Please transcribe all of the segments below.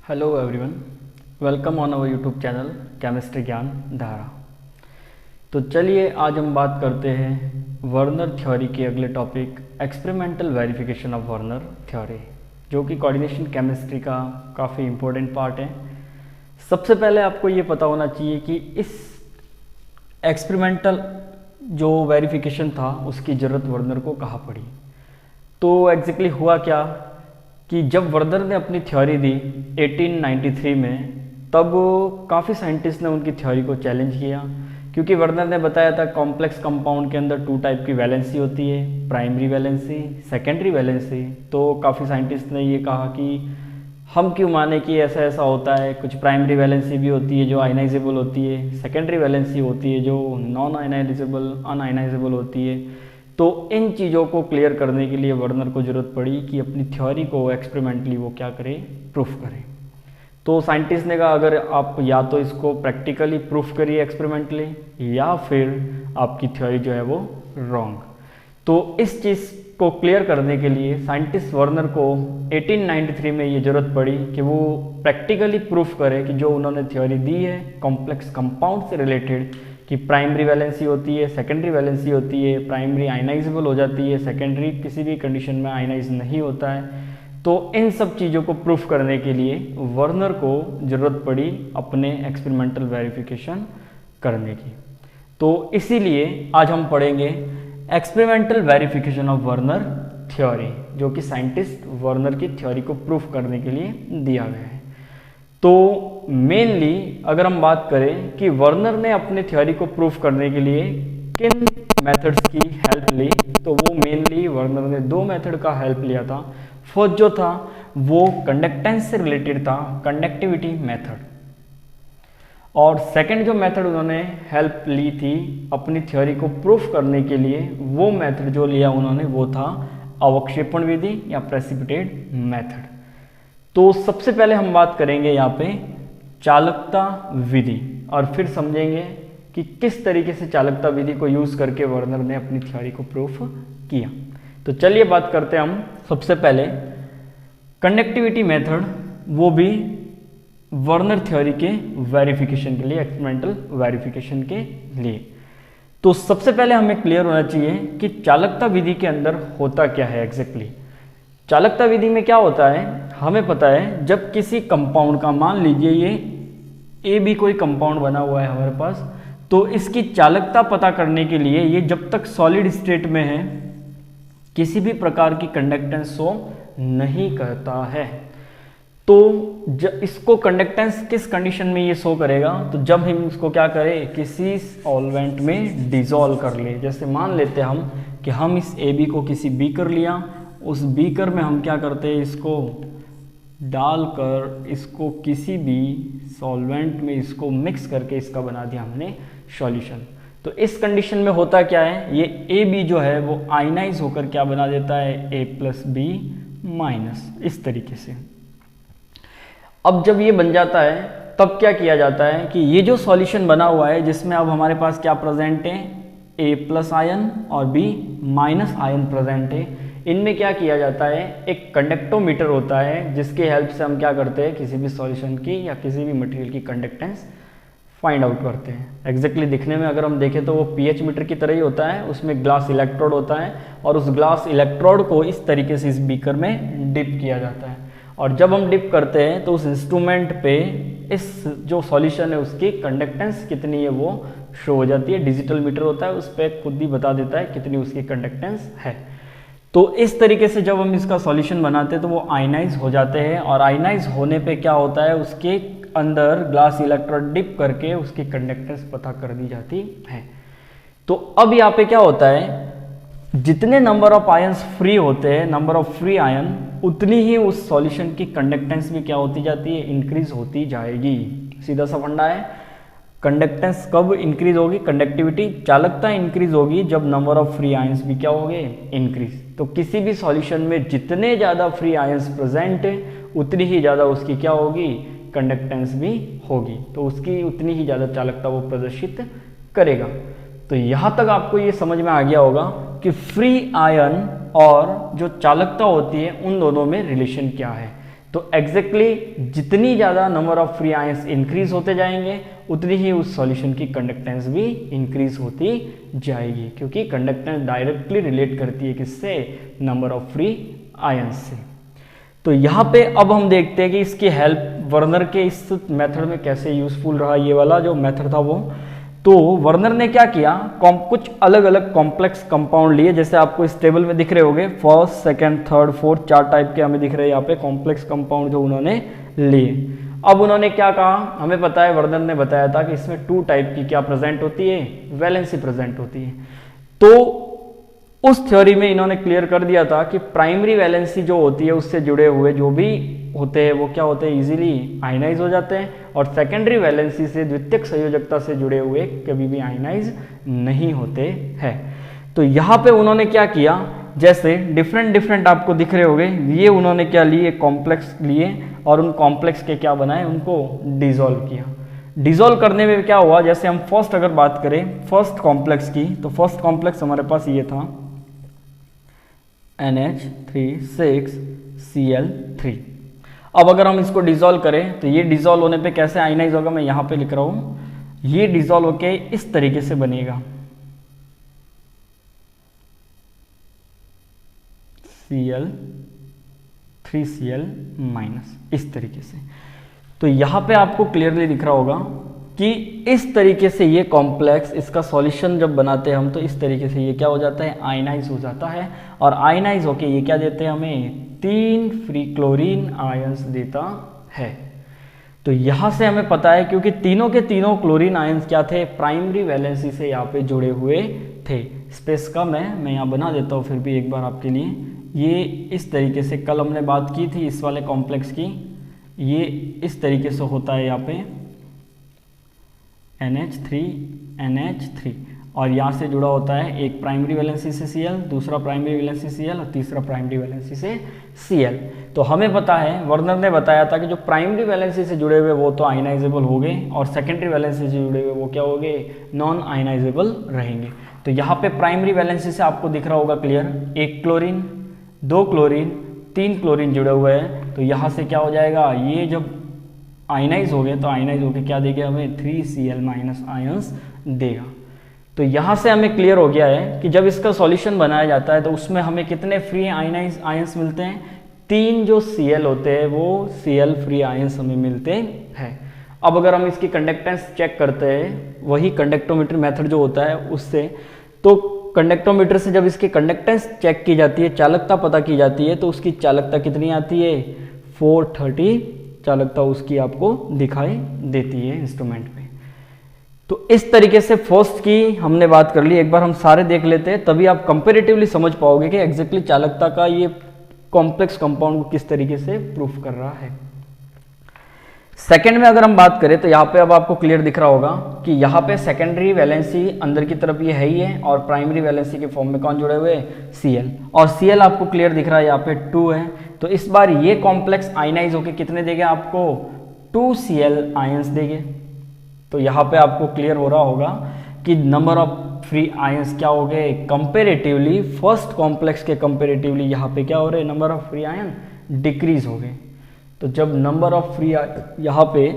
Hello everyone, welcome on our YouTube channel chemistry Gyan Dhara. तो चलिए आज हम बात करते हैं वर्नर थ्योरी के अगले topic experimental verification of Werner theory, जो कि कोऑर्डिनेशन केमिस्ट्री का काफ़ी इम्पोर्टेंट पार्ट है। सबसे पहले आपको ये पता होना चाहिए कि इस एक्सपेरिमेंटल जो वेरिफिकेशन था उसकी ज़रूरत वर्नर को कहाँ पड़ी। तो एग्जैक्टली हुआ क्या कि जब वर्नर ने अपनी थ्योरी दी 1893 में, तब काफ़ी साइंटिस्ट ने उनकी थ्योरी को चैलेंज किया, क्योंकि वर्नर ने बताया था कॉम्प्लेक्स कंपाउंड के अंदर 2 टाइप की वैलेंसी होती है, प्राइमरी वैलेंसी, सेकेंडरी वैलेंसी। तो काफ़ी साइंटिस्ट ने ये कहा कि हम क्यों माने कि ऐसा ऐसा होता है, कुछ प्राइमरी वैलेंसी भी होती है जो आयनाइजेबल होती है, सेकेंडरी वैलेंसी होती है जो नॉन आयनाइजेबल अनआयनाइजेबल होती है। तो इन चीज़ों को क्लियर करने के लिए वर्नर को ज़रूरत पड़ी कि अपनी थ्योरी को एक्सपेरिमेंटली वो क्या करे, प्रूफ करे। तो साइंटिस्ट ने कहा अगर आप या तो इसको प्रैक्टिकली प्रूफ करिए एक्सपेरिमेंटली, या फिर आपकी थ्योरी जो है वो रॉन्ग। तो इस चीज़ को क्लियर करने के लिए साइंटिस्ट वर्नर को 1893 में ये ज़रूरत पड़ी कि वो प्रैक्टिकली प्रूफ करे कि जो उन्होंने थ्योरी दी है कॉम्प्लेक्स कंपाउंड से रिलेटेड, कि प्राइमरी वैलेंसी होती है, सेकेंडरी वैलेंसी होती है, प्राइमरी आयनाइजेबल हो जाती है, सेकेंडरी किसी भी कंडीशन में आयनाइज नहीं होता है। तो इन सब चीज़ों को प्रूफ करने के लिए वर्नर को ज़रूरत पड़ी अपने एक्सपेरिमेंटल वेरिफिकेशन करने की। तो इसीलिए आज हम पढ़ेंगे experimental verification of Werner theory, जो कि साइंटिस्ट वर्नर की थ्योरी को प्रूफ करने के लिए दिया गया है। तो मेनली अगर हम बात करें कि वर्नर ने अपने थ्योरी को प्रूफ करने के लिए किन मेथड्स की हेल्प ली, तो वो मेनली वर्नर ने 2 मेथड का हेल्प लिया था। फर्स्ट जो था वो कंडक्टेंस से रिलेटेड था, कंडक्टिविटी मेथड, और सेकंड जो मेथड उन्होंने हेल्प ली थी अपनी थ्योरी को प्रूफ करने के लिए, वो मेथड जो लिया उन्होंने वो था अवक्षेपण विधि या प्रेसिपिटेट मेथड। तो सबसे पहले हम बात करेंगे यहाँ पे चालकता विधि, और फिर समझेंगे कि किस तरीके से चालकता विधि को यूज़ करके वर्नर ने अपनी थ्योरी को प्रूफ किया। तो चलिए बात करते हैं हम सबसे पहले कंडक्टिविटी मेथड, वो भी वर्नर थ्योरी के वेरिफिकेशन के लिए, एक्सपेरिमेंटल वेरिफिकेशन के लिए। तो सबसे पहले हमें क्लियर होना चाहिए कि चालकता विधि के अंदर होता क्या है एग्जैक्टली। चालकता विधि में क्या होता है, हमें पता है जब किसी कंपाउंड का, मान लीजिए ये ए बी कोई कंपाउंड बना हुआ है हमारे पास, तो इसकी चालकता पता करने के लिए ये जब तक सॉलिड स्टेट में है किसी भी प्रकार की कंडक्टेंस शो नहीं करता है। तो इसको कंडक्टेंस किस कंडीशन में ये शो करेगा, तो जब हम इसको क्या करें, किसी सॉल्वेंट में डिसॉल्व कर ले। जैसे मान लेते हैं हम कि हम इस ए बी को किसी बीकर लिया, उस बीकर में हम क्या करते हैं, इसको डालकर इसको किसी भी सॉल्वेंट में इसको मिक्स करके इसका बना दिया हमने सॉल्यूशन। तो इस कंडीशन में होता क्या है, ये ए बी जो है वो आयनाइज होकर क्या बना देता है, ए प्लस बी माइनस, इस तरीके से। अब जब ये बन जाता है तब क्या किया जाता है कि ये जो सॉल्यूशन बना हुआ है जिसमें अब हमारे पास क्या प्रेजेंट है, ए प्लस आयन और बी माइनस आयन प्रेजेंट है, इनमें क्या किया जाता है, एक कंडक्टोमीटर होता है जिसके हेल्प से हम क्या करते हैं, किसी भी सॉल्यूशन की या किसी भी मटेरियल की कंडक्टेंस फाइंड आउट करते हैं। एग्जैक्टली दिखने में अगर हम देखें तो वो पीएच मीटर की तरह ही होता है, उसमें ग्लास इलेक्ट्रोड होता है और उस ग्लास इलेक्ट्रोड को इस तरीके से इस बीकर में डिप किया जाता है, और जब हम डिप करते हैं तो उस इंस्ट्रूमेंट पे इस जो सॉल्यूशन है उसकी कंडक्टेंस कितनी है वो शो हो जाती है। डिजिटल मीटर होता है, उस पर खुद ही बता देता है कितनी उसकी कंडक्टेंस है। तो इस तरीके से जब हम इसका सॉल्यूशन बनाते हैं तो वो आयनाइज हो जाते हैं, और आयनाइज होने पे क्या होता है, उसके अंदर ग्लास इलेक्ट्रोड डिप करके उसकी कंडक्टेंस पता कर दी जाती है। तो अब यहाँ पे क्या होता है, जितने नंबर ऑफ आयंस फ्री होते हैं, नंबर ऑफ फ्री आयन, उतनी ही उस सॉल्यूशन की कंडक्टेंस भी क्या होती जाती है, इंक्रीज होती जाएगी। सीधा सा फंडा है। कंडक्टेंस कब इंक्रीज होगी, कंडक्टिविटी, चालकता इंक्रीज होगी जब नंबर ऑफ फ्री आयंस भी क्या होंगे, इंक्रीज। तो किसी भी सॉल्यूशन में जितने ज़्यादा फ्री आयंस प्रेजेंट है उतनी ही ज़्यादा उसकी क्या होगी, कंडक्टेंस भी होगी, तो उसकी उतनी ही ज़्यादा चालकता वो प्रदर्शित करेगा। तो यहाँ तक आपको ये समझ में आ गया होगा कि फ्री आयन और जो चालकता होती है उन दोनों में रिलेशन क्या है। तो एग्जैक्टली जितनी ज़्यादा number of free ions increase होते जाएंगे उतनी ही उस सॉल्यूशन की कंडक्टेंस भी इंक्रीज होती जाएगी, क्योंकि कंडक्टेंस डायरेक्टली रिलेट करती है किससे, नंबर ऑफ फ्री आयंस से। तो यहाँ पे अब हम देखते हैं कि इसकी हेल्प वर्नर के इस मेथड में कैसे यूजफुल रहा ये वाला जो मेथड था वो। तो वर्नर ने क्या किया, कुछ अलग अलग कॉम्प्लेक्स कंपाउंड लिए, जैसे आपको इस टेबल में दिख रहे होंगे, first second third fourth 4 type के हमें दिख रहे हैं यहाँ पे कॉम्प्लेक्स कंपाउंड जो उन्होंने लिए। अब उन्होंने क्या कहा, हमें पता है वर्नर ने बताया था कि इसमें 2 टाइप की क्या प्रेजेंट होती है, वैलेंसी प्रेजेंट होती है। तो उस थ्योरी में इन्होंने क्लियर कर दिया था कि प्राइमरी वैलेंसी जो होती है उससे जुड़े हुए जो भी होते हैं वो क्या होते हैं, इजीली आयनाइज हो जाते हैं, और सेकेंडरी वैलेंसी से द्वितीयक संयोजकता से जुड़े हुए कभी भी आयनाइज नहीं होते हैं। तो यहाँ पे उन्होंने क्या किया, जैसे डिफरेंट आपको दिख रहे होंगे, ये उन्होंने क्या लिए, कॉम्प्लेक्स लिए और उन कॉम्प्लेक्स के क्या बनाए, उनको डिसॉल्व किया। डिसॉल्व करने में क्या हुआ, जैसे हम फर्स्ट अगर बात करें फर्स्ट कॉम्प्लेक्स की, तो फर्स्ट कॉम्प्लेक्स हमारे पास ये था NH3 6Cl3। अब अगर हम इसको डिसॉल्व करें तो ये डिसॉल्व होने पे कैसे आयनाइज होगा, मैं यहाँ पे लिख रहा हूँ, ये डिसॉल्व होके इस तरीके से बनेगा, Cl3Cl-, इस तरीके से। तो यहाँ पे आपको क्लियरली दिख रहा होगा कि इस तरीके से ये कॉम्प्लेक्स, इसका सॉल्यूशन जब बनाते हैं हम तो इस तरीके से ये क्या हो जाता है, आयनाइज हो जाता है, और आयनाइज होके ये क्या देते हैं हमें, 3 फ्री क्लोरीन आयंस देता है। तो यहाँ से हमें पता है क्योंकि तीनों के तीनों क्लोरीन आयंस क्या थे, प्राइमरी वैलेंसी से यहाँ पे जुड़े हुए थे। स्पेस कम है, मैं यहाँ बना देता हूँ फिर भी एक बार आपके लिए। ये इस तरीके से, कल हमने बात की थी इस वाले कॉम्प्लेक्स की, ये इस तरीके से होता है यहाँ पे NH3 और यहाँ से जुड़ा होता है एक प्राइमरी वैलेंसी से Cl, दूसरा प्राइमरी वैलेंसी Cl और तीसरा प्राइमरी वैलेंसी से Cl। तो हमें पता है, वर्नर ने बताया था कि जो प्राइमरी वैलेंसी से जुड़े हुए वो तो आयनाइजेबल हो गए और सेकेंडरी वैलेंसी से जुड़े हुए वो क्या हो गए, नॉन आयनाइजेबल रहेंगे। तो यहाँ पे प्राइमरी वैलेंसी से आपको दिख रहा होगा क्लियर, 1 क्लोरीन 2 क्लोरीन 3 क्लोरीन जुड़े हुए हैं। तो यहाँ से क्या हो जाएगा, ये जब आयनाइज हो गए तो आयनाइज होकर क्या देगा हमें, 3Cl- आयंस देगा। तो यहाँ से हमें क्लियर हो गया है कि जब इसका सॉल्यूशन बनाया जाता है तो उसमें हमें कितने फ्री आयंस मिलते हैं, 3 जो Cl होते हैं वो Cl फ्री आयंस हमें मिलते हैं। अब अगर हम इसकी कंडक्टेंस चेक करते हैं, वही कंडक्टोमीटर मेथड जो होता है उससे, तो कंडक्टोमीटर से जब इसकी कंडक्टेंस चेक की जाती है, चालकता पता की जाती है, तो उसकी चालकता कितनी आती है, 430 चालकता उसकी आपको दिखाई देती है इंस्ट्रूमेंट पे। तो इस तरीके से फर्स्ट की हमने बात कर ली, एक बार हम सारे देख लेते हैं, तभी आप कंपैरेटिवली समझ पाओगे कि एग्जैक्टली चालकता का ये कॉम्प्लेक्स कंपाउंड को किस तरीके से प्रूफ कर रहा है। सेकेंड में अगर हम बात करें तो यहाँ पे अब आपको क्लियर दिख रहा होगा कि यहाँ पे सेकेंडरी वैलेंसी अंदर की तरफ ये है ही है, और प्राइमरी वैलेंसी के फॉर्म में कौन जुड़े हुए, Cl, और Cl आपको क्लियर दिख रहा है यहाँ पे 2 है। तो इस बार ये कॉम्प्लेक्स आयनाइज होके कितने देंगे आपको, 2Cl आयंस देंगे। तो यहाँ पे आपको क्लियर हो रहा होगा कि नंबर ऑफ फ्री आयंस क्या हो गए, कंपेरेटिवली फर्स्ट कॉम्प्लेक्स के कंपेरेटिवली यहाँ पे क्या हो रहे, number of free ion decrease हो गए। तो जब नंबर ऑफ फ्री यहाँ पे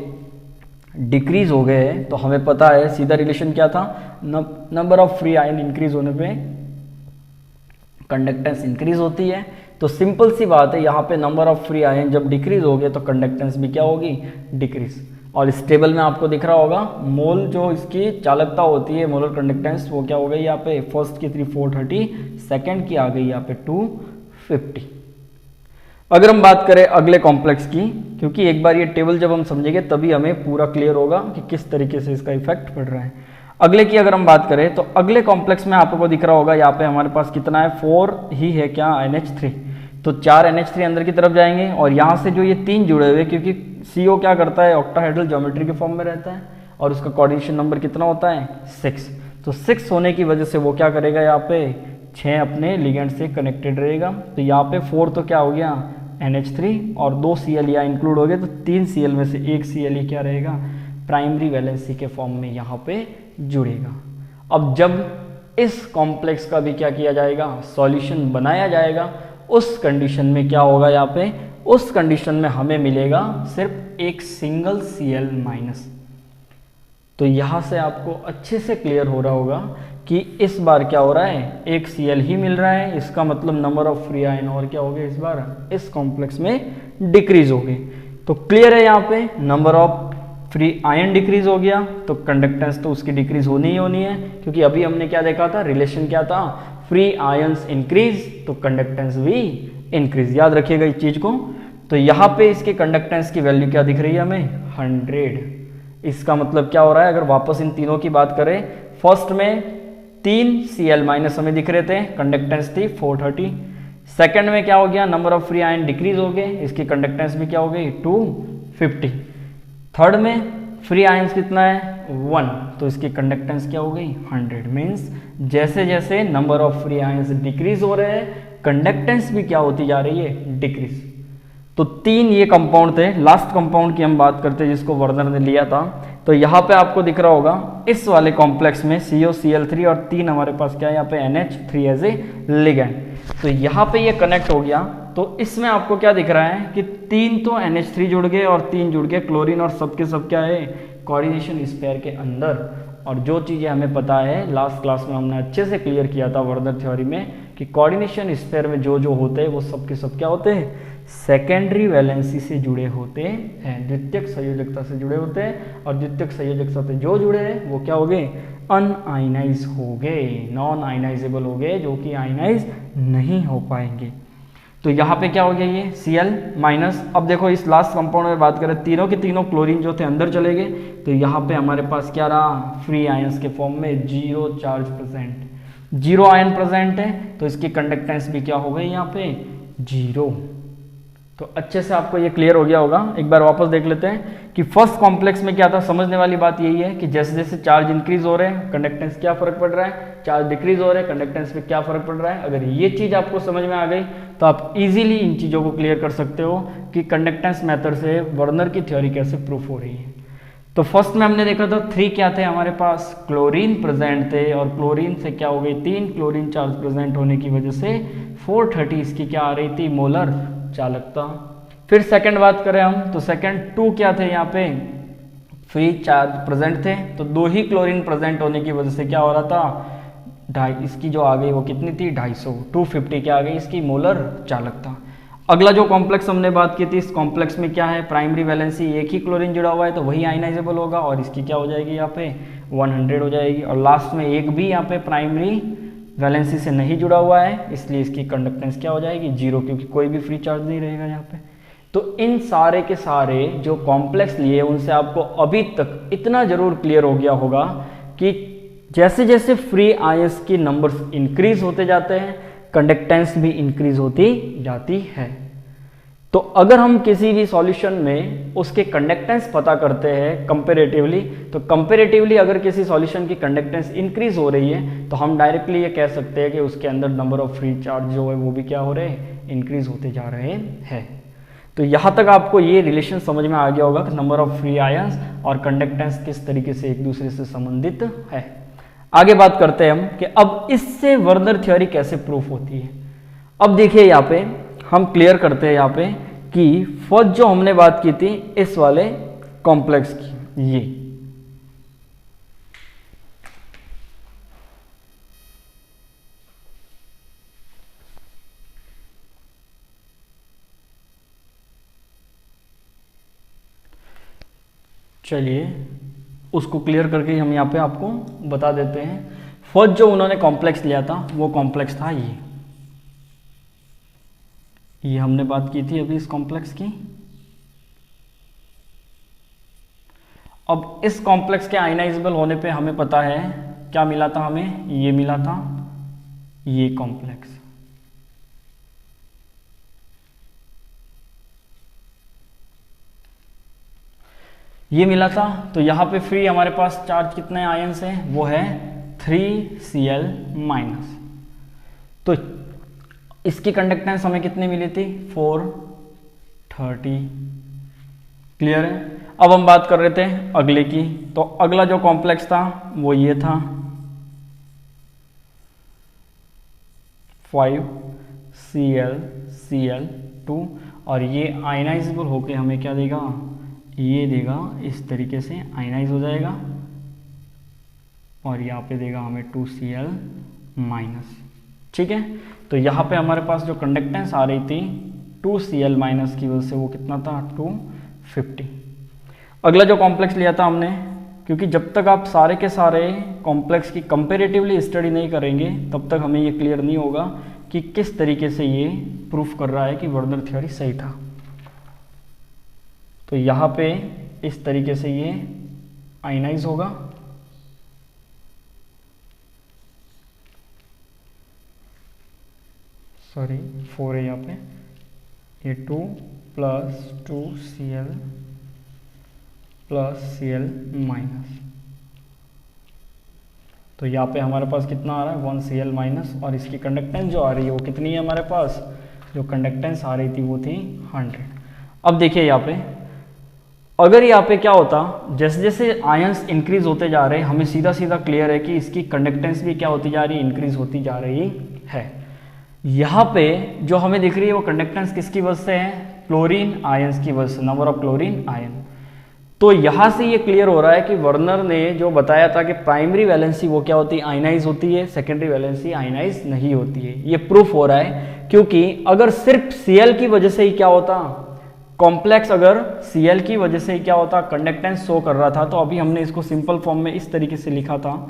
डिक्रीज हो गए तो हमें पता है सीधा रिलेशन क्या था, number of free ion increase होने पे कंडक्टेंस इंक्रीज होती है। तो सिंपल सी बात है, यहाँ पे नंबर ऑफ फ्री आयन जब डिक्रीज हो गए तो कंडक्टेंस भी क्या होगी, डिक्रीज। और इस टेबल में आपको दिख रहा होगा मोल जो इसकी चालकता होती है, मोलर कंडक्टेंस, वो क्या हो गई यहाँ पे, फर्स्ट की 430, सेकेंड की आ गई यहाँ पे 250। अगर हम बात करें अगले कॉम्प्लेक्स की, क्योंकि एक बार ये टेबल जब हम समझेंगे तभी हमें पूरा क्लियर होगा कि किस तरीके से इसका इफेक्ट पड़ रहा है। अगले की अगर हम बात करें तो अगले कॉम्प्लेक्स में आपको दिख रहा होगा यहाँ पे हमारे पास कितना है, 4 ही है क्या, NH3। तो 4 NH3 अंदर की तरफ जाएंगे, और यहाँ से जो ये 3 जुड़े हुए, क्योंकि CO क्या करता है, ऑक्टाहेड्रल ज्योमेट्री के फॉर्म में रहता है, और उसका कोऑर्डिनेशन नंबर कितना होता है, 6। तो 6 होने की वजह से वो क्या करेगा, यहाँ पे 6 अपने लिगेंड से कनेक्टेड रहेगा। तो यहाँ पे 4 तो क्या हो गया, NH3, और 2 Cl यहाँ इंक्लूड हो गए, तो 3 Cl में से 1 Cl ही क्या रहेगा, प्राइमरी वैलेंसी के फॉर्म में यहाँ पे जुड़ेगा। अब जब इस कॉम्प्लेक्स का भी क्या किया जाएगा, सॉल्यूशन बनाया जाएगा, उस कंडीशन में क्या होगा, यहाँ पे उस कंडीशन में हमें मिलेगा सिर्फ एक सिंगल Cl माइनस। तो यहाँ से आपको अच्छे से क्लियर हो रहा होगा कि इस बार क्या हो रहा है, एक Cl ही मिल रहा है, इसका मतलब नंबर ऑफ फ्री आयन और क्या हो गए इस बार इस कॉम्प्लेक्स में डिक्रीज हो गए। तो क्लियर है, यहाँ पे number of free ion decrease हो गया तो कंडक्टेंस तो उसकी डिक्रीज होनी ही होनी है, क्योंकि अभी हमने क्या देखा था, रिलेशन क्या था, फ्री आयंस इंक्रीज तो कंडक्टेंस भी इंक्रीज। याद रखिएगा इस चीज को। तो यहाँ पे इसके कंडक्टेंस की वैल्यू क्या दिख रही है हमें, 100। इसका मतलब क्या हो रहा है, अगर वापस इन तीनों की बात करें, फर्स्ट में 3 Cl माइनस हमें दिख रहे थे, कंडक्टेंस थी 430। सेकंड में क्या हो गया, number of free ion decrease हो गए, इसकी कंडक्टेंस भी क्या हो गई 250। थर्ड में फ्री आयंस कितना है 1, तो इसकी कंडक्टेंस क्या हो गई 100। मीन्स जैसे जैसे number of free ions decrease हो रहे हैं, कंडक्टेंस भी क्या होती जा रही है, डिक्रीज। तो 3 ये कंपाउंड थे। लास्ट कंपाउंड की हम बात करते हैं जिसको वर्नर ने लिया था। तो यहाँ पे आपको दिख रहा होगा इस वाले कॉम्प्लेक्स में COCl3 और 3 हमारे पास क्या है यहाँ पे NH3 एज ए लिगेंड। तो यहाँ पे ये कनेक्ट हो गया, तो इसमें आपको क्या दिख रहा है कि 3 तो NH3 जुड़ गए और 3 जुड़ गए क्लोरीन, और सबके सब क्या है कोऑर्डिनेशन स्पेयर के अंदर। और जो चीज़ें हमें पता है लास्ट क्लास में हमने अच्छे से क्लियर किया था वर्नर थ्योरी में, कि कोऑर्डिनेशन स्पेयर में जो जो होते हैं वो सबके सब क्या होते हैं, सेकेंडरी वैलेंसी से जुड़े होते हैं, द्वितीयक संयोजकता से जुड़े होते हैं। और द्वितीयक संयोजकता से जो जुड़े हैं वो क्या हो गए, अनआयनाइज हो गए, नॉन आयनाइजेबल हो गए, जो कि आयनाइज नहीं हो पाएंगे। तो यहाँ पे क्या हो गया ये Cl माइनस। अब देखो इस लास्ट कंपाउंड में बात करें, तीनों के तीनों क्लोरीन जो थे अंदर चले गए, तो यहाँ पे हमारे पास क्या रहा, फ्री आयंस के फॉर्म में 0 चार्ज प्रेजेंट, 0 आयन प्रेजेंट है, तो इसकी कंडक्टेंस भी क्या हो गई यहाँ पे 0। तो अच्छे से आपको ये क्लियर हो गया होगा। एक बार वापस देख लेते हैं कि फर्स्ट कॉम्प्लेक्स में क्या था। समझने वाली बात यही है कि जैसे जैसे चार्ज इंक्रीज हो रहे हैं, कंडक्टेंस क्या फर्क पड़ रहा है, चार्ज डिक्रीज हो रहे हैं, कंडक्टेंस पे क्या फर्क पड़ रहा है। अगर ये चीज आपको समझ में आ गई तो आप इजीली इन चीजों को क्लियर कर सकते हो कि कंडक्टेंस मेथड से वर्नर की थ्योरी कैसे प्रूफ हो रही है। तो फर्स्ट में हमने देखा था 3 क्या थे हमारे पास, क्लोरीन प्रेजेंट थे, और क्लोरीन से क्या हो गई 3 क्लोरीन चार्ज प्रेजेंट होने की वजह से 430 इसकी क्या आ रही थी, मोलर चालकता। फिर सेकंड बात करें हम, तो सेकंड 2 क्या थे यहाँ पे, फ्री चार्ज प्रेजेंट थे, तो 2 ही क्लोरीन प्रेजेंट होने की वजह से क्या हो रहा था, इसकी जो आ गई वो कितनी थी 250, 250 क्या आ गई इसकी मोलर चालकता। अगला जो कॉम्प्लेक्स हमने बात की थी, इस कॉम्प्लेक्स में क्या है, प्राइमरी वैलेंसी एक ही क्लोरीन जुड़ा हुआ है, तो वही आयनाइजेबल होगा, और इसकी क्या हो जाएगी यहाँ पे 100 हो जाएगी। और लास्ट में एक भी यहाँ पे प्राइमरी वैलेंसी से नहीं जुड़ा हुआ है, इसलिए इसकी कंडक्टेंस क्या हो जाएगी 0, क्योंकि कोई भी फ्री चार्ज नहीं रहेगा यहाँ पे। तो इन सारे के सारे जो कॉम्प्लेक्स लिए उनसे आपको अभी तक इतना जरूर क्लियर हो गया होगा कि जैसे जैसे फ्री आयंस की नंबर्स इंक्रीज होते जाते हैं, कंडक्टेंस भी इंक्रीज होती जाती है। तो अगर हम किसी भी सॉल्यूशन में उसके कंडक्टेंस पता करते हैं कंपैरेटिवली, तो कंपैरेटिवली अगर किसी सॉल्यूशन की कंडक्टेंस इंक्रीज हो रही है तो हम डायरेक्टली ये कह सकते हैं कि उसके अंदर नंबर ऑफ फ्री चार्ज जो है वो भी क्या हो रहे हैं, इंक्रीज होते जा रहे हैं। तो यहाँ तक आपको ये रिलेशन समझ में आ गया होगा कि नंबर ऑफ फ्री आयंस और कंडक्टेंस किस तरीके से एक दूसरे से संबंधित है। आगे बात करते हैं हम कि अब इससे वर्नर थ्योरी कैसे प्रूफ होती है। अब देखिए यहाँ पे हम क्लियर करते हैं यहाँ पे कि फर्स्ट जो हमने बात की थी इस वाले कॉम्प्लेक्स की, ये चलिए उसको क्लियर करके हम यहाँ पे आपको बता देते हैं। फर्स्ट जो उन्होंने कॉम्प्लेक्स लिया था वो कॉम्प्लेक्स था ये हमने बात की थी अभी इस कॉम्प्लेक्स की। अब इस कॉम्प्लेक्स के आयनाइजेबल होने पे हमें पता है क्या मिला था, हमें ये मिला था, ये कॉम्प्लेक्स। ये मिला था, तो यहाँ पे फ्री हमारे पास चार्ज कितने आयंस हैं, वो है 3Cl माइनस। तो इसकी कंडक्टेंस हमें कितनी मिली थी 430। क्लियर है। अब हम बात कर रहे थे अगले की, तो अगला जो कॉम्प्लेक्स था वो ये था 5ClCl2, और ये आयनाइजेबल होके हमें क्या देगा, ये देगा इस तरीके से आयनाइज हो जाएगा और यहाँ पे देगा हमें 2Cl माइनस। ठीक है, तो यहाँ पे हमारे पास जो कंडक्टेंस आ रही थी 2Cl माइनस की वजह से वो कितना था 250। अगला जो कॉम्प्लेक्स लिया था हमने, क्योंकि जब तक आप सारे के सारे कॉम्प्लेक्स की कंपेरेटिवली स्टडी नहीं करेंगे तब तक हमें ये क्लियर नहीं होगा कि किस तरीके से ये प्रूफ कर रहा है कि वर्नर थ्योरी सही था। तो यहाँ पे इस तरीके से ये आयनाइज होगा, सॉरी 4 है यहाँ पे, ये 2 plus 2Cl plus Cl minus. तो यहाँ पे हमारे पास कितना आ रहा है 1Cl माइनस, और इसकी कंडक्टेंस जो आ रही है वो कितनी है हमारे पास, जो कंडक्टेंस आ रही थी वो थी 100। अब देखिए यहाँ पे, अगर यहाँ पे क्या होता, जैसे जैसे आयंस इंक्रीज होते जा रहे हैं हमें सीधा सीधा क्लियर है कि इसकी कंडक्टेंस भी क्या होती जा रही है, इंक्रीज होती जा रही है। यहाँ पे जो हमें दिख रही है वो कंडक्टेंस किसकी वजह से है, क्लोरीन आयंस की वजह से, नंबर ऑफ क्लोरीन आयन। तो यहाँ से ये क्लियर हो रहा है कि वर्नर ने जो बताया था कि प्राइमरी वैलेंसी वो क्या होती है, आयनाइज होती है, सेकेंडरी वैलेंसी आयनाइज नहीं होती है। ये प्रूफ हो रहा है क्योंकि अगर सिर्फ Cl की वजह से ही क्या होता, कॉम्प्लेक्स अगर Cl की वजह से ही क्या होता कंडक्टेंस शो कर रहा था, तो अभी हमने इसको सिंपल फॉर्म में इस तरीके से लिखा था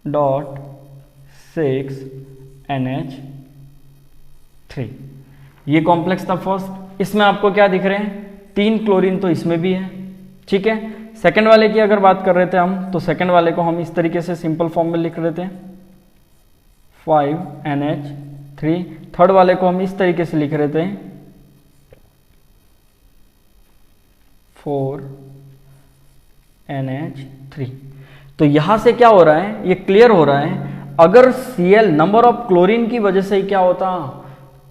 .6NH3। ये कॉम्प्लेक्स था फर्स्ट। इसमें आपको क्या दिख रहे हैं, 3 क्लोरीन तो इसमें भी है। ठीक है, सेकंड वाले की अगर बात कर रहे थे हम, तो सेकंड वाले को हम इस तरीके से सिंपल फॉर्म में लिख रहे थे 5NH3। थर्ड वाले को हम इस तरीके से लिख रहे थे 4NH3। तो यहां से क्या हो रहा है, ये क्लियर हो रहा है, अगर Cl नंबर ऑफ क्लोरीन की वजह से ही क्या होता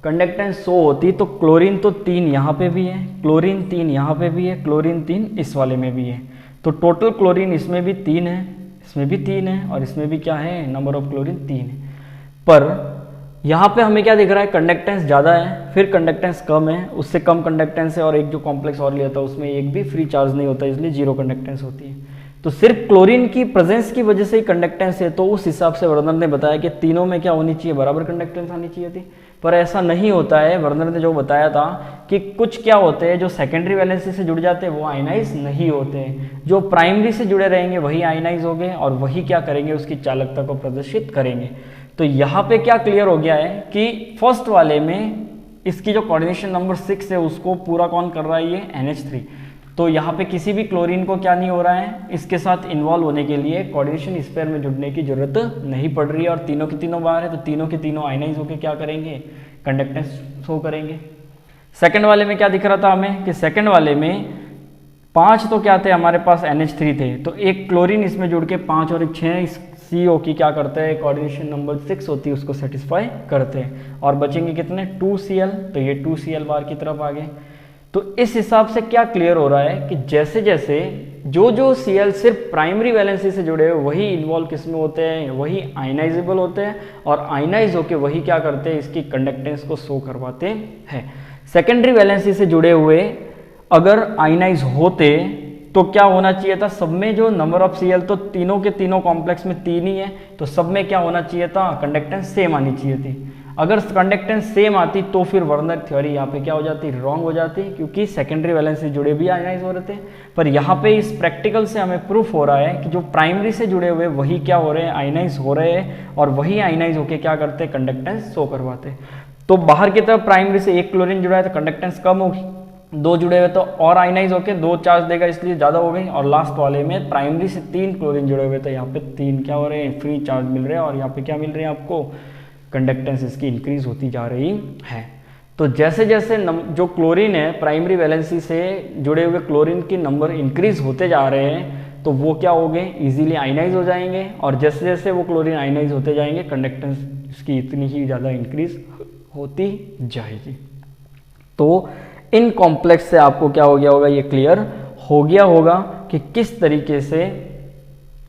कंडक्टेंस शो होती, तो क्लोरीन तो 3 यहाँ पे भी है, क्लोरीन 3 यहाँ पे भी है, क्लोरीन 3 इस वाले में भी है, तो टोटल क्लोरीन इसमें भी 3 है, इसमें भी 3 है, और इसमें भी क्या है, नंबर ऑफ क्लोरीन 3 है। पर यहाँ पे हमें क्या दिख रहा है, कंडक्टेंस ज़्यादा है, फिर कंडक्टेंस कम है, उससे कम कंडक्टेंस है, और एक जो कॉम्प्लेक्स और लिया था उसमें एक भी फ्री चार्ज नहीं होता, इसलिए 0 कंडक्टेंस होती है। तो सिर्फ क्लोरीन की प्रेजेंस की वजह से ही कंडक्टेंस है, तो उस हिसाब से वर्नर ने बताया कि तीनों में क्या होनी चाहिए, बराबर कंडक्टेंस आनी चाहिए थी। पर ऐसा नहीं होता है। वर्नर ने जो बताया था कि कुछ क्या होते हैं जो सेकेंडरी वैलेंसी से जुड़ जाते हैं वो आयनाइज नहीं होते, जो प्राइमरी से जुड़े रहेंगे वही आयनाइज हो गए, और वही क्या करेंगे, उसकी चालकता को प्रदर्शित करेंगे। तो यहाँ पे क्या क्लियर हो गया है कि फर्स्ट वाले में इसकी जो कोऑर्डिनेशन नंबर 6 है उसको पूरा कौन कर रहा है, ये NH3। तो यहाँ पे किसी भी क्लोरीन को क्या नहीं हो रहा है, इसके साथ इन्वॉल्व होने के लिए कोऑर्डिनेशन स्पेयर में जुड़ने की जरूरत नहीं पड़ रही है, और तीनों की तीनों बाहर है, तो तीनों के तीनों आयनाइज होकर क्या करेंगे, कंडक्टेंस शो करेंगे। सेकंड वाले में क्या दिख रहा था हमें कि सेकंड वाले में 5 तो क्या थे हमारे पास NH3 थे, तो एक क्लोरीन इसमें जुड़ के 5 और 6 CO की क्या करते हैं, कोऑर्डिनेशन नंबर 6 होती है उसको सेटिस्फाई करते हैं, और बचेंगे कितने 2Cl, तो ये 2Cl बार की तरफ आ गए। तो इस हिसाब से क्या क्लियर हो रहा है कि जैसे जैसे जो Cl सिर्फ प्राइमरी वैलेंसी से जुड़े हुए वही इन्वॉल्व किसमें होते हैं, वही आयनाइजेबल होते हैं, और आयनाइज होके वही क्या करते हैं, इसकी कंडक्टेंस को शो करवाते हैं। सेकेंडरी वैलेंसी से जुड़े हुए अगर आयनाइज होते तो क्या होना चाहिए था, सब में जो नंबर ऑफ Cl तो तीनों के तीनों कॉम्प्लेक्स में 3 ही है, तो सब में क्या होना चाहिए था, कंडक्टेंस सेम आनी चाहिए थी। अगर कंडक्टेंस सेम आती तो फिर वर्नर थ्योरी यहाँ पे क्या हो जाती, रॉन्ग हो जाती, क्योंकि सेकेंडरी वैलेंस से जुड़े भी आयनाइज हो रहे थे। पर यहाँ पे इस प्रैक्टिकल से हमें प्रूफ हो रहा है कि जो प्राइमरी से जुड़े हुए वही क्या हो रहे हैं, आयनाइज हो रहे हैं, और वही आयनाइज होके क्या करते हैं, कंडक्टेंस शो करवाते। तो बाहर की तरफ प्राइमरी से एक क्लोरीन जुड़ा है तो कंडक्टेंस कम होगी, 2 जुड़े हुए तो और आयनाइज होके 2 चार्ज देगा इसलिए ज़्यादा हो गई, और लास्ट वाले में प्राइमरी से 3 क्लोरीन जुड़े हुए तो यहाँ पे 3 क्या हो रहे हैं, फ्री चार्ज मिल रहे हैं, और यहाँ पे क्या मिल रहे हैं आपको, कंडक्टेंस इसकी इंक्रीज होती जा रही है। तो जैसे जैसे जो क्लोरीन है प्राइमरी वैलेंसी से जुड़े हुए क्लोरीन के नंबर इंक्रीज होते जा रहे हैं, तो वो क्या हो गए, इजीली आयनाइज हो जाएंगे, और जैसे जैसे वो क्लोरीन आयनाइज होते जाएंगे कंडक्टेंस इसकी इतनी ही ज़्यादा इंक्रीज होती जाएगी। तो इन कॉम्प्लेक्स से आपको क्या हो गया होगा, ये क्लियर हो गया होगा कि किस तरीके से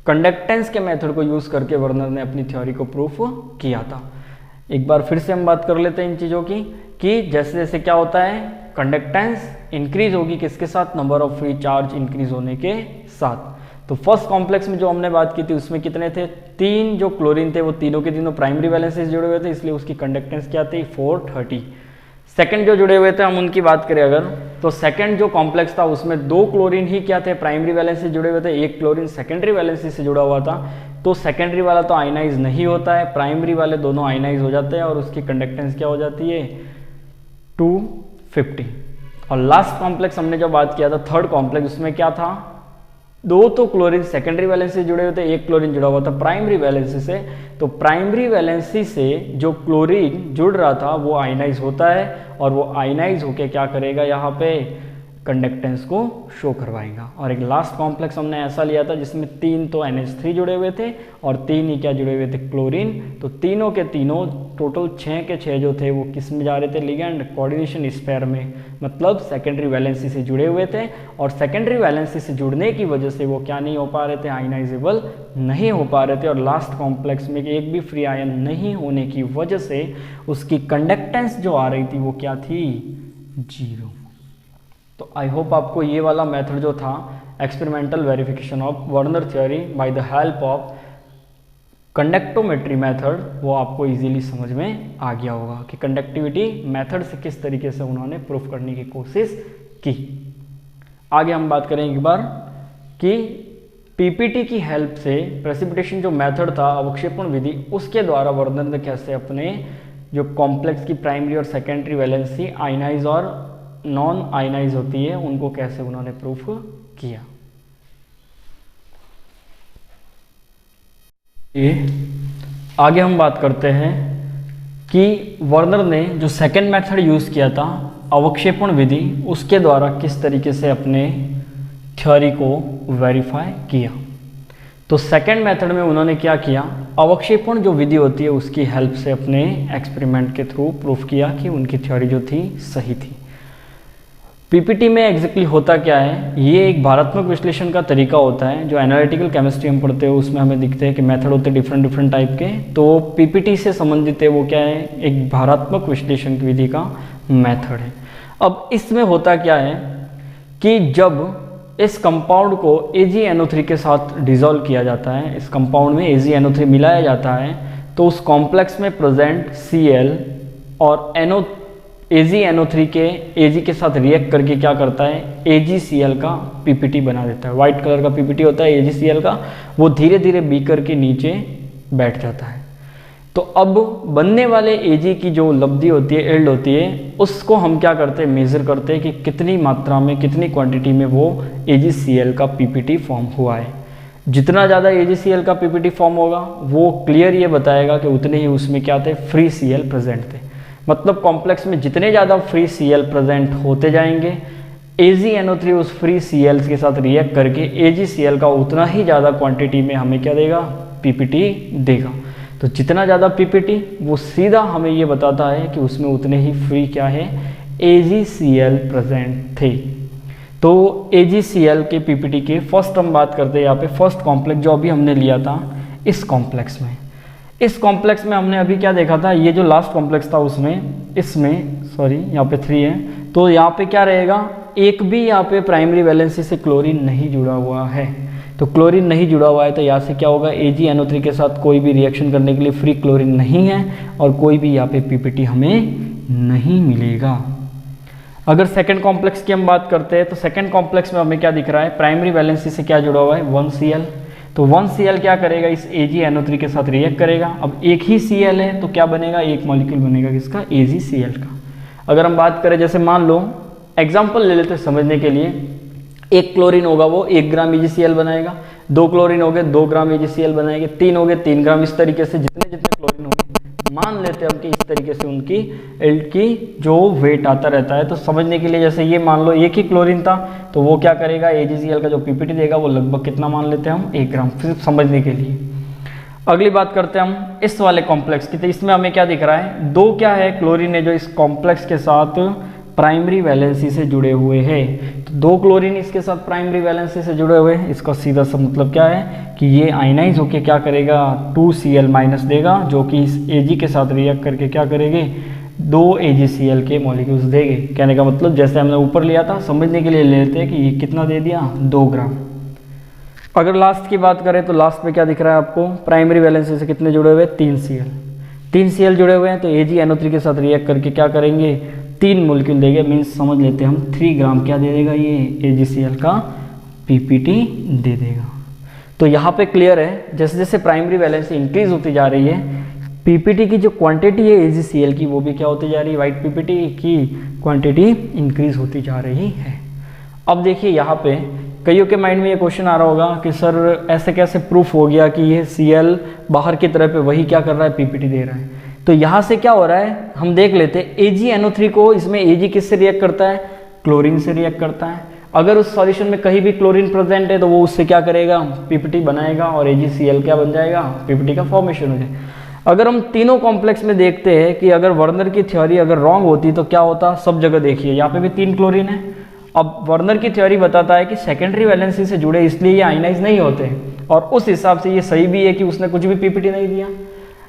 कंडक्टेंस के मेथड को यूज करके वर्नर ने अपनी थ्योरी को प्रूफ किया था। एक बार फिर से हम बात कर लेते हैं इन चीज़ों की कि जैसे जैसे क्या होता है, कंडक्टेंस इंक्रीज होगी किसके साथ, number of free charge increase होने के साथ। तो फर्स्ट कॉम्प्लेक्स में जो हमने बात की थी उसमें कितने थे, 3 जो क्लोरीन थे वो तीनों के तीनों प्राइमरी वैलेंस से जुड़े हुए थे, इसलिए उसकी कंडक्टेंस क्या थी 430। सेकंड जो जुड़े हुए थे हम उनकी बात करें अगर, तो सेकंड जो कॉम्प्लेक्स था उसमें 2 क्लोरीन ही क्या थे प्राइमरी वैलेंस से जुड़े हुए थे, 1 क्लोरीन सेकेंडरी वैलेंस से जुड़ा हुआ था। तो सेकेंडरी वाला तो आयनाइज नहीं होता है, प्राइमरी वाले दोनों आयनाइज हो जाते हैं और उसकी कंडक्टेंस क्या हो जाती है 250। और लास्ट कॉम्प्लेक्स हमने जो बात किया था थर्ड कॉम्प्लेक्स, उसमें क्या था, 2 तो क्लोरीन सेकेंडरी वैलेंसी से जुड़े हुए थे, 1 क्लोरीन जुड़ा हुआ था प्राइमरी वैलेंसी से। तो प्राइमरी वैलेंसी से जो क्लोरीन जुड़ रहा था वो आयनाइज होता है और वो आयनाइज होके क्या करेगा, यहाँ पे कंडक्टेंस को शो करवाएगा। और एक लास्ट कॉम्प्लेक्स हमने ऐसा लिया था जिसमें 3 तो NH3 जुड़े हुए थे और 3 ही क्या जुड़े हुए थे, क्लोरीन। तो तीनों के तीनों टोटल 6 के 6 जो थे वो किस में जा रहे थे, लिगेंड कोऑर्डिनेशन स्पेयर में, मतलब सेकेंडरी वैलेंसी से जुड़े हुए थे। और सेकेंडरी वैलेंसी से जुड़ने की वजह से वो क्या नहीं हो पा रहे थे, आयनाइजेबल नहीं हो पा रहे थे। और लास्ट कॉम्प्लेक्स में एक भी फ्री आयन नहीं होने की वजह से उसकी कंडक्टेंस जो आ रही थी वो क्या थी, 0। तो आई होप आपको ये वाला मेथड जो था experimental verification of Werner theory by the help of conductometry method वो आपको इजीली समझ में आ गया होगा कि कंडक्टिविटी मेथड से किस तरीके से उन्होंने प्रूफ करने की कोशिश की। आगे हम बात करेंगे एक बार कि पीपीटी की हेल्प से प्रेसिपिटेशन जो मेथड था अवक्षेपण विधि, उसके द्वारा वर्नर ने कैसे अपने जो कॉम्प्लेक्स की प्राइमरी और सेकेंडरी वैलेंसी आयनाइज और नॉन आयनाइज होती है उनको कैसे उन्होंने प्रूफ किया। आगे हम बात करते हैं कि वर्नर ने जो सेकेंड मेथड यूज किया था अवक्षेपण विधि, उसके द्वारा किस तरीके से अपने थ्योरी को वेरीफाई किया। तो सेकेंड मेथड में उन्होंने क्या किया, अवक्षेपण जो विधि होती है उसकी हेल्प से अपने एक्सपेरिमेंट के थ्रू प्रूफ किया कि उनकी थ्योरी जो थी सही थी। पीपीटी में एग्जैक्टली होता क्या है, ये एक भारात्मक विश्लेषण का तरीका होता है। जो एनालिटिकल केमिस्ट्री हम पढ़ते हैं उसमें हमें दिखते हैं कि मेथड होते हैं डिफरेंट टाइप के। तो पीपीटी से संबंधित है वो क्या है, एक भारात्मक विश्लेषण की विधि का मेथड है। अब इसमें होता क्या है कि जब इस कंपाउंड को AgNO3 के साथ डिजोल्व किया जाता है, इस कंपाउंड में AgNO3 मिलाया जाता है, तो उस कॉम्प्लेक्स में प्रेजेंट Cl और AgNO3 के Ag के साथ रिएक्ट करके क्या करता है, AgCl का पीपीटी बना देता है। व्हाइट कलर का पीपीटी होता है AgCl का, वो धीरे धीरे बीकर के नीचे बैठ जाता है। तो अब बनने वाले Ag की जो लब्धि होती है, एल्ड होती है, उसको हम क्या करते हैं, मेजर करते हैं कि कितनी मात्रा में, कितनी क्वांटिटी में वो AgCl का पीपीटी फॉर्म हुआ है। जितना ज़्यादा AgCl का पीपीटी फॉर्म होगा वो क्लियर ये बताएगा कि उतने ही उसमें क्या थे, फ्री Cl प्रेजेंट थे। मतलब कॉम्प्लेक्स में जितने ज़्यादा फ्री Cl प्रेजेंट होते जाएंगे, AgNO3 उस फ्री Cl के साथ रिएक्ट करके AgCl का उतना ही ज़्यादा क्वांटिटी में हमें क्या देगा, पीपीटी देगा। तो जितना ज़्यादा पीपीटी वो सीधा हमें ये बताता है कि उसमें उतने ही फ्री क्या है, AgCl प्रेजेंट थे। तो AgCl के पीपीटी के फर्स्ट हम बात करते हैं यहाँ पे, फर्स्ट कॉम्प्लेक्स जो अभी हमने लिया था इस कॉम्प्लेक्स में। इस कॉम्प्लेक्स में हमने अभी क्या देखा था, ये जो लास्ट कॉम्प्लेक्स था उसमें, इसमें सॉरी यहाँ पे 3 है, तो यहाँ पे क्या रहेगा, एक भी यहाँ पे प्राइमरी वैलेंसी से क्लोरीन नहीं जुड़ा हुआ है। तो क्लोरीन नहीं जुड़ा हुआ है तो यहाँ से क्या होगा, AgNO3 के साथ कोई भी रिएक्शन करने के लिए फ्री क्लोरीन नहीं है और कोई भी यहाँ पे पीपीटी हमें नहीं मिलेगा। अगर सेकेंड कॉम्प्लेक्स की हम बात करते हैं तो सेकेंड कॉम्प्लेक्स में हमें क्या दिख रहा है, प्राइमरी वैलेंसी से क्या जुड़ा हुआ है, 1Cl। तो 1Cl क्या करेगा, इस AgNO3 के साथ रिएक्ट करेगा। अब एक ही Cl है तो क्या बनेगा, एक मॉलिक्यूल बनेगा किसका, AgCl का। अगर हम बात करें, जैसे मान लो एग्जांपल ले लेते हैं समझने के लिए, 1 क्लोरीन होगा वो 1 ग्राम AgCl बनाएगा, 2 क्लोरीन हो गए 2 ग्राम AgCl बनाएंगे, 3 हो गए 3 ग्राम, इस तरीके से जितने जितने क्लोरीन होंगे मान लेते हैं हम कि इस तरीके से उनकी एल्ड की जो वेट आता रहता है। तो समझने के लिए जैसे ये मान लो 1 ही क्लोरीन था तो वो क्या करेगा, AgCl का जो पीपीटी देगा वो लगभग कितना मान लेते हैं हम, 1 ग्राम, सिर्फ समझने के लिए। अगली बात करते हैं हम इस वाले कॉम्प्लेक्स की। तो इसमें हमें क्या दिख रहा है, 2 क्या है, क्लोरीन है जो इस कॉम्प्लेक्स के साथ प्राइमरी वैलेंसी से जुड़े हुए हैं। तो 2 क्लोरीन इसके साथ प्राइमरी वैलेंसी से जुड़े हुए हैं। इसका सीधा सा मतलब क्या है कि ये आयनाइज होके क्या करेगा, 2Cl- देगा, जो कि इस Ag के साथ रिएक्ट करके क्या करेंगे, 2 AgCl के मॉलिक्यूल्स देंगे। कहने का मतलब जैसे हमने ऊपर लिया था, समझने के लिए लेते हैं कि ये कितना दे दिया, 2 ग्राम। अगर लास्ट की बात करें तो लास्ट में क्या दिख रहा है आपको, प्राइमरी वैलेंसी से कितने जुड़े हुए, 3 Cl जुड़े हुए हैं। तो AgNO3 के साथ रिएक्ट करके क्या करेंगे, 3 मोलिक्यूल देंगे, मीन्स समझ लेते हैं हम 3 ग्राम क्या दे देगा, ये AgCl का PPT दे देगा। तो यहाँ पे क्लियर है, जैसे जैसे प्राइमरी वैलेंसी इंक्रीज होती जा रही है, PPT की जो क्वांटिटी है AgCl की वो भी क्या होती जा रही है, वाइट PPT की क्वांटिटी इंक्रीज होती जा रही है। अब देखिए यहाँ पे कईयों के माइंड में ये क्वेश्चन आ रहा होगा कि सर ऐसे कैसे प्रूफ हो गया कि ये Cl बाहर की तरफ पे वही क्या कर रहा है, PPT दे रहा है। तो यहाँ से क्या हो रहा है हम देख लेते हैं, AgNO3 को इसमें Ag किससे रिएक्ट करता है, क्लोरीन से रिएक्ट करता है। अगर उस सॉल्यूशन में कहीं भी क्लोरीन प्रेजेंट है तो वो उससे क्या करेगा, PPT बनाएगा और AgCl क्या बन जाएगा, PPT का फॉर्मेशन हो जाएगा। अगर हम तीनों कॉम्प्लेक्स में देखते हैं कि अगर वर्नर की थ्योरी अगर रॉन्ग होती तो क्या होता, सब जगह देखिए यहाँ पे भी 3 क्लोरीन है। अब वर्नर की थ्योरी बताता है कि सेकेंडरी वैलेंसी से जुड़े इसलिए ये आयनाइज नहीं होते, और उस हिसाब से ये सही भी है कि उसने कुछ भी PPT नहीं दिया।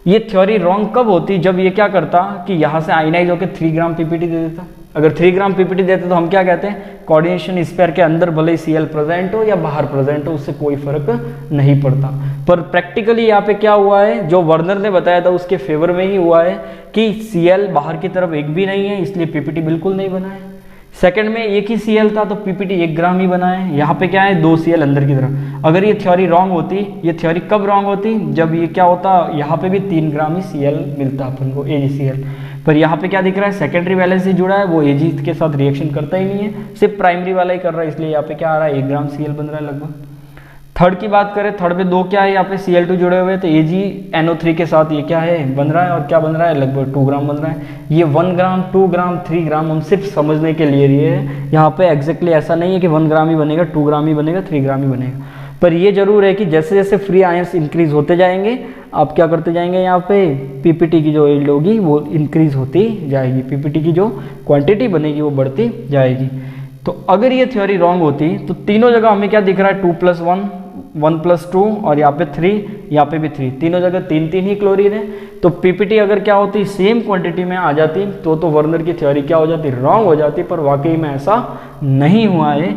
ये थ्योरी रॉन्ग कब होती, जब ये क्या करता कि यहाँ से आयनाइज होकर 3 ग्राम PPT दे देता। अगर 3 ग्राम PPT देते तो हम क्या कहते हैं, कोऑर्डिनेशन स्पेयर के अंदर भले ही Cl प्रेजेंट हो या बाहर प्रेजेंट हो, उससे कोई फर्क नहीं पड़ता। पर प्रैक्टिकली यहाँ पे क्या हुआ है, जो वर्नर ने बताया था उसके फेवर में ही हुआ है कि Cl बाहर की तरफ एक भी नहीं है, इसलिए PPT बिल्कुल नहीं बना है। सेकंड में एक ही Cl था तो PPT 1 ग्राम ही बना है। यहाँ पे क्या है, 2 Cl अंदर की तरफ। अगर ये थ्योरी रॉन्ग होती, ये थ्योरी कब रॉन्ग होती, जब ये क्या होता, यहाँ पे भी 3 ग्राम ही Cl मिलता अपन को, AgCl। पर यहाँ पे क्या दिख रहा है, सेकेंडरी वैलेंसी जुड़ा है, वो Ag के साथ रिएक्शन करता ही नहीं है, सिर्फ प्राइमरी वाला ही कर रहा है, इसलिए यहाँ पे क्या आ रहा है, 1 ग्राम Cl बन रहा है लगभग। थर्ड की बात करें, थर्ड पे 2 क्या है, यहाँ पे Cl2 जुड़े हुए हैं, तो AgNO3 के साथ ये क्या है, बन रहा है, और क्या बन रहा है, लगभग 2 ग्राम बन रहा है। ये 1 ग्राम 2 ग्राम 3 ग्राम हम सिर्फ समझने के लिए लिए है, यहाँ पे एग्जैक्टली ऐसा नहीं है कि 1 ग्राम ही बनेगा, 2 ग्राम ही बनेगा, 3 ग्राम ही बनेगा। पर ये जरूर है कि जैसे जैसे फ्री आयंस इंक्रीज होते जाएंगे, आप क्या करते जाएंगे, यहाँ पे PPT की जो यील्ड होगी वो इंक्रीज होती जाएगी, PPT की जो क्वांटिटी बनेगी वो बढ़ती जाएगी। तो अगर ये थ्योरी रॉन्ग होती तो तीनों जगह हमें क्या दिख रहा है, 2+1 1+2 और यहाँ पे 3, यहाँ पे भी 3, तीनों जगह 3 ही क्लोरीन है। तो PPT अगर क्या होती, सेम क्वांटिटी में आ जाती तो वर्नर की थ्योरी क्या हो जाती, रॉन्ग हो जाती। पर वाकई में ऐसा नहीं हुआ है,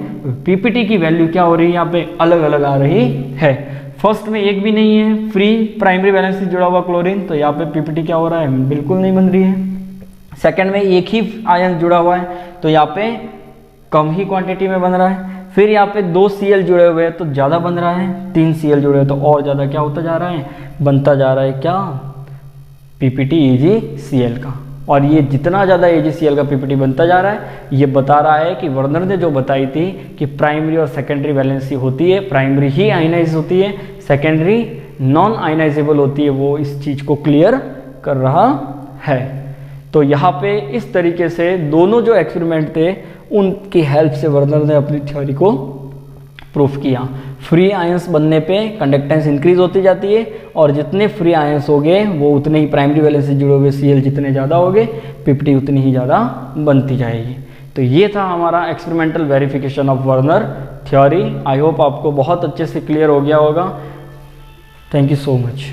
PPT की वैल्यू क्या हो रही है, यहाँ पे अलग अलग आ रही है। फर्स्ट में एक भी नहीं है फ्री प्राइमरी वैलेंस से जुड़ा हुआ क्लोरीन, तो यहाँ पे PPT क्या हो रहा है, बिल्कुल नहीं बन रही है। सेकेंड में एक ही आयन जुड़ा हुआ है, तो यहाँ पे कम ही क्वांटिटी में बन रहा है। फिर यहाँ पे 2 Cl जुड़े हुए हैं तो ज़्यादा बन रहा है, 3 Cl जुड़े हैं तो और ज़्यादा क्या होता जा रहा है, बनता जा रहा है क्या, PPT AgCl का। और ये जितना ज़्यादा AgCl का PPT बनता जा रहा है, ये बता रहा है कि वर्नर ने जो बताई थी कि प्राइमरी और सेकेंडरी वैलेंसी होती है, प्राइमरी ही आयनाइज होती है, सेकेंडरी नॉन आयनाइजेबल होती है, वो इस चीज़ को क्लियर कर रहा है। तो यहाँ पे इस तरीके से दोनों जो एक्सपेरिमेंट थे उनकी हेल्प से वर्नर ने अपनी थ्योरी को प्रूफ किया। फ्री आयंस बनने पे कंडक्टेंस इंक्रीज होती जाती है, और जितने फ्री आयंस हो गए वो उतने ही प्राइमरी वैलेंस से जुड़े हुए Cl जितने ज़्यादा हो गए, PPT उतनी ही ज़्यादा बनती जाएगी। तो ये था हमारा experimental verification of Werner theory. I hope आपको बहुत अच्छे से क्लियर हो गया होगा। Thank you so much.